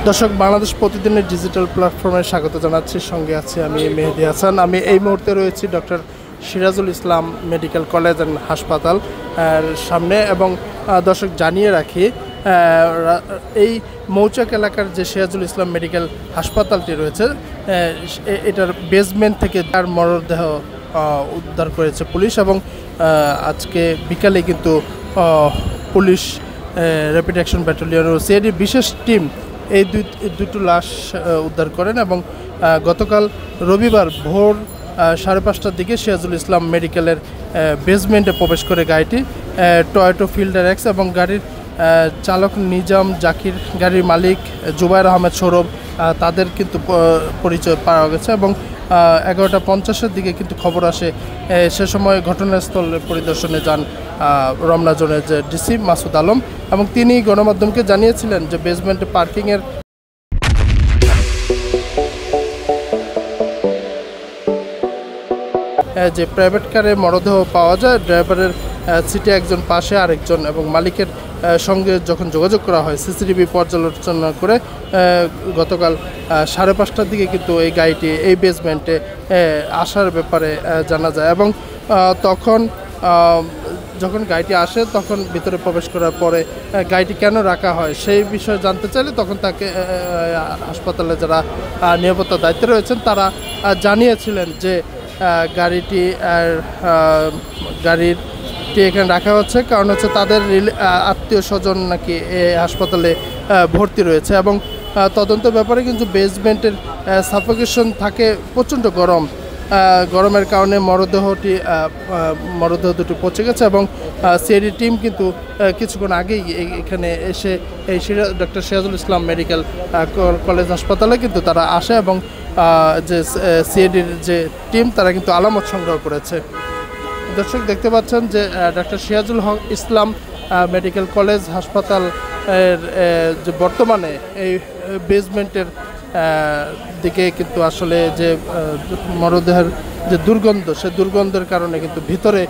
দর্শক, বাংলাদেশ প্রতিদিনের ডিজিটাল প্ল্যাটফর্মে স্বাগত জানাচ্ছি। সঙ্গে আছি আমি মেহেদি হাসান। আমি এই মুহূর্তে রয়েছি doctor Sirajul Islam medical college and হাসপাতাল সামনে। এবং দর্শক জানিয়ে রাখি, এই মৌচাক এলাকার যে সিরাজুল ইসলাম মেডিকেল হাসপাতালটি রয়েছে, এটার বেসমেন্ট থেকে তার মরদেহ উদ্ধার করেছে পুলিশ। এবং আজকে বিকালে কিন্তু পুলিশ, র্যাপিড অ্যাকশন ব্যাটালিয়ন ও সিআইডির বিশেষ টিম এই দুটো লাশ উদ্ধার করেন। এবং গতকাল রবিবার ভোর 5:30টার দিকে সিরাজুল ইসলাম মেডিকেলের বেসমেন্টে প্রবেশ করে গাড়িটি টয়োটা ফিল্ডার এক্স এবং গাড়ির চালক নিজাম জাকির, গাড়ির মালিক জুবায়ের আহমেদ সৌরভ, তাদের কিন্তু পরিচয় পাওয়া গেছে। এবং 11:50-এর দিকে কিন্তু খবর আসে, সে সময় ঘটনাস্থল পরিদর্শনে যান রমনা জোনের যে ডিসি মাসুদ আলম। এবং তিনি গণমাধ্যমকে জানিয়েছিলেন যে বেসমেন্টে পার্কিংয়ের যে প্রাইভেট কারে মরদেহ পাওয়া যায়, ড্রাইভারের সিটে একজন, পাশে আরেকজন, এবং মালিকের সঙ্গে যখন যোগাযোগ করা হয় সিসিটিভি পর্যালোচনা করে গতকাল 5:30টার দিকে কিন্তু এই গাড়িটি এই বেসমেন্টে আসার ব্যাপারে জানা যায়। এবং তখন যখন গাড়িটি আসে তখন ভিতরে প্রবেশ করার পরে গাড়িটি কেন রাখা হয় সেই বিষয়ে জানতে চাইলে তখন তাকে হাসপাতালে যারা নিরাপত্তার দায়িত্বে রয়েছেন তারা জানিয়েছিলেন যে গাড়িটি এখানে রাখা হচ্ছে কারণ হচ্ছে তাদের আত্মীয় স্বজন নাকি হাসপাতালে ভর্তি রয়েছে। এবং তদন্তের ব্যাপারে কিন্তু বেসমেন্টের সাফোকেশন থাকে, প্রচণ্ড গরমের কারণে মরদেহ দুটি পচে গেছে। এবং সিআইডি টিম কিন্তু কিছুক্ষণ আগেই এখানে এসে এই doctor Sirajul Islam medical college হাসপাতালে কিন্তু তারা আসে। এবং যে সিআইডির যে টিম তারা কিন্তু আলামত সংগ্রহ করেছে। দর্শক দেখতে পাচ্ছেন যে doctor Sirajul Islam medical college হাসপাতাল যে বর্তমানে এই বেসমেন্টের দিকে কিন্তু আসলে যে মরদেহের যে দুর্গন্ধ, সে দুর্গন্ধের কারণে কিন্তু ভিতরে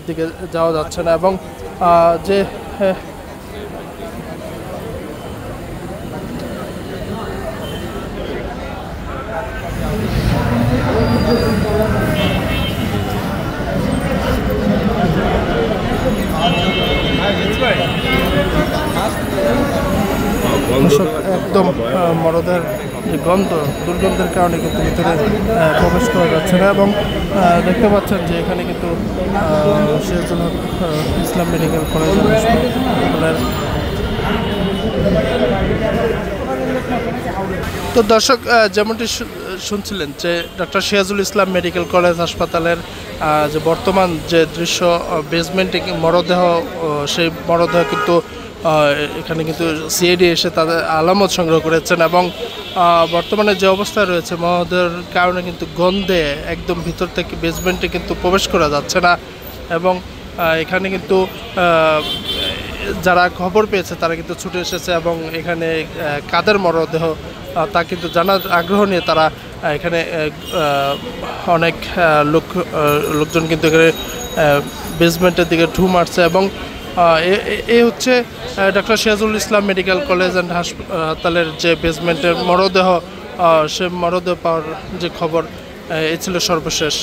দিকে যাওয়া যাচ্ছে না। এবং যে একদম মরদেহের যে দুর্গন্ধের কারণে কিন্তু ভিতরে প্রবেশ করা যাচ্ছে না। এবং দেখতে পাচ্ছেন যে এখানে কিন্তু সিরাজুল ইসলাম মেডিকেল কলেজ হাসপাতালের। তো দর্শক, যেমনটি শুনছিলেন যে doctor Sirajul Islam medical college হাসপাতালের যে বর্তমান যে দৃশ্য, বেসমেন্টে মরদেহ, সেই মরদেহ কিন্তু এখানে কিন্তু সিআইডি এসে তাদের আলামত সংগ্রহ করেছেন। এবং বর্তমানে যে অবস্থা রয়েছে, মরদেহের কারণে কিন্তু গন্ধে একদম ভিতর থেকে বেসমেন্টে কিন্তু প্রবেশ করা যাচ্ছে না। এবং এখানে কিন্তু যারা খবর পেয়েছে তারা কিন্তু ছুটে এসেছে এবং এখানে কাদের মরদেহ তা কিন্তু জানার আগ্রহ নিয়ে তারা এখানে অনেক লোকজন কিন্তু এখানে বেসমেন্টের দিকে ঢু মারছে। এবং এই হচ্ছে doctor Sirajul Islam medical college and হাসপাতালের যে বেসমেন্টের মরদেহ, সে মরদেহ পাওয়ার যে খবর, এই ছিল সর্বশেষ।